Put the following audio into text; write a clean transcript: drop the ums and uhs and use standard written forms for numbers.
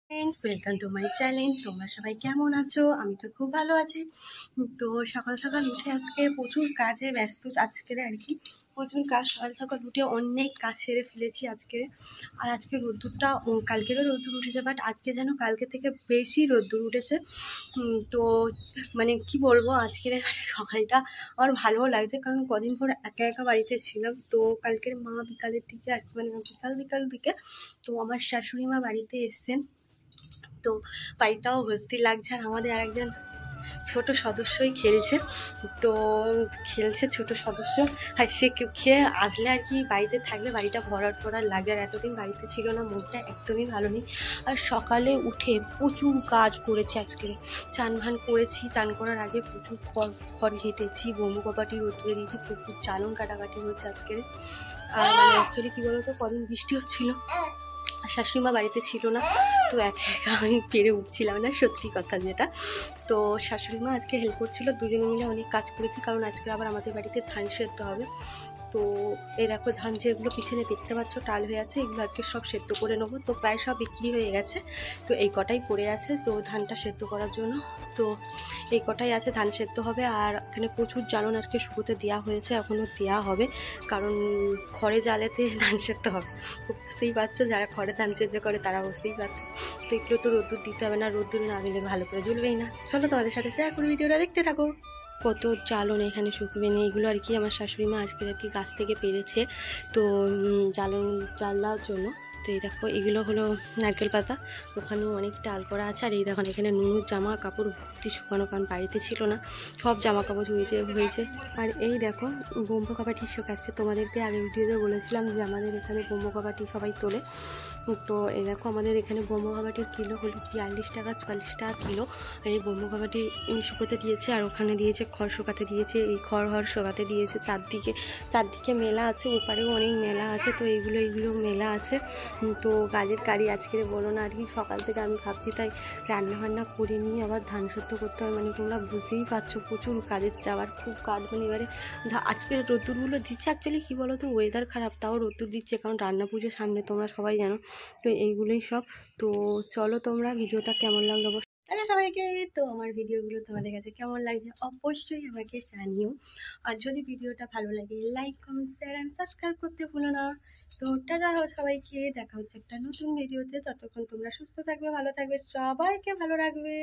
Friends, welcome to my channel. তোমরা সবাই কেমন আছো? আমি তো খুব ভালো আছি। তো সকাল সকাল উঠে আজকে প্রচুর কাজে ব্যস্ত আজকের আর কি। প্রচুর কাজ, সকাল সকাল উঠে অনেক কাজ সেরে ফেলেছি আজকে। আর আজকে রোদ্দুরটা কালকেরও রোদ্দুর উঠেছে, বাট আজকে যেন কালকে থেকে বেশি রোদ্দুর উঠেছে। তো মানে কি বলবো, আজকের সকালটা আমার ভালোও লাগছে, কারণ কদিন পর একা একা বাড়িতে ছিলাম। তো কালকের মা বিকালের দিকে আর কি, মানে বিকাল দিকে তো আমার শাশুড়ি মা বাড়িতে এসেছেন। তো বাড়িটাও ভর্তি লাগছে, আর আমাদের আরেকজন ছোট সদস্যই খেলছে। তো ছোট সদস্য, আর সে খেয়ে আসলে আর কি বাড়িতে থাকলে বাড়িটা ভরাট লাগে। আর এতদিন বাড়িতে ছিল না, মনটা একদমই ভালো নেই। আর সকালে উঠে প্রচুর কাজ করেছি আজকে। চান ভান করেছি, চান করার আগে প্রচুর খড় হেঁটেছি, বোম্বু কপাটি রোদ্রে দিয়েছি, প্রচুর চালন কাটাকাটি হয়েছে আজকে। আর মানে অ্যাকচুয়ালি কী বলতো, কদিন বৃষ্টি হচ্ছিল, শাশুড়ি মা বাড়িতে ছিল না, তো একা একা আমি পেরে উঠছিলাম না, সত্যি কথা যেটা। তো শাশুড়ি মা আজকে হেল্প করছিল, দুজনে মিলে অনেক কাজ করেছি, কারণ আজকে আবার আমাদের বাড়িতে ধান সেদ্ধ হবে। তো এই দেখো, ধান যেগুলো পিছনে দেখতে পাচ্ছ টাল হয়ে আছে, এগুলো আজকে সব সেদ্ধ করে নেবো। তো প্রায় সব বিক্রি হয়ে গেছে, তো এই কটাই পড়ে আছে তো ধানটা সেদ্ধ করার জন্য। তো এই কটাই আছে, ধান সেদ্ধ হবে। আর এখানে প্রচুর জ্বালন আজকে শুরুতে দেওয়া হয়েছে, এখনও দেওয়া হবে, কারণ খড়ে জ্বালেতে ধান সেদ্ধ হবে। বুঝতেই পারছো, যারা খড়ে ধান সেদ্ধ করে তারা বুঝতেই পারছো। তো এগুলো তো রোদ্দুর দিতে হবে না, রোদ্দুর না দিলে ভালো করে জ্বলবেই না। চলো তোমাদের সাথে শেয়ার করে ভিডিওটা দেখতে থাকো। কত জ্বালন এখানে শুকবে না, এগুলো আর কি আমার শাশুড়ি মা আজকে আর কি গাছ থেকে পেরেছে, তো জ্বালন জাল দেওয়ার জন্য। তো এই দেখো, এগুলো হলো নারকেল পাতা, ওখানেও অনেক ডাল করা আছে। আর এই দেখুন, এখানে নুনুর জামা কাপড় ভর্তি শুকানো, কারণ বাড়িতে ছিল না, সব জামা কাপড় হয়েছে। আর এই দেখো, বোম্বো কাবাটি শেখাচ্ছে। তোমাদেরকে আগে ভিডিওতে বলেছিলাম যে আমাদের এখানে বোম্বো কাবাটি সবাই তোলে। তো এই দেখো, আমাদের এখানে বোম্বো কাবাটির কিলো হলো 42 টাকা 44 টাকা কিলো। আর এই বোম্বো কাবাটি শুকোতে দিয়েছে, আর ওখানে দিয়েছে খড় শুকাতে দিয়েছে, এই খড় শুকাতে দিয়েছে। চারদিকে মেলা আছে, ওপারেও অনেক মেলা আছে। তো এইগুলো মেলা আছে। তো কাজের কারি আজকে বলো না আর কি, সকাল থেকে আমি ভাবছি, তাই রান্নাবান্না করে নিয়ে আবার ধান সেদ্ধ করতে হয়। মানে তোমরা বুঝতেই পারছো, প্রচুর কাজের যাওয়ার খুব কাজ। মানে এবারে আজকের রোদ্দুরগুলো দিচ্ছে, অ্যাকচুয়ালি কী বলো তো, ওয়েদার খারাপ তাও রোদ্দুর দিচ্ছে, কারণ রান্না পুজোর সামনে, তোমরা সবাই জানো। তো এইগুলোই সব। তো চলো, তোমরা ভিডিওটা কেমন লাগলো সবাইকে। তো আমার ভিডিওগুলো তোমাদের কাছে কেমন লাগছে অবশ্যই আমাকে জানিও। আর যদি ভিডিওটা ভালো লাগে, like comment share and subscribe করতে ভুলো না। তো টাটা সবাইকে, দেখা হচ্ছে একটা নতুন ভিডিওতে। ততক্ষণ তোমরা সুস্থ থাকবে, ভালো থাকবে, সবাইকে ভালো রাখবে।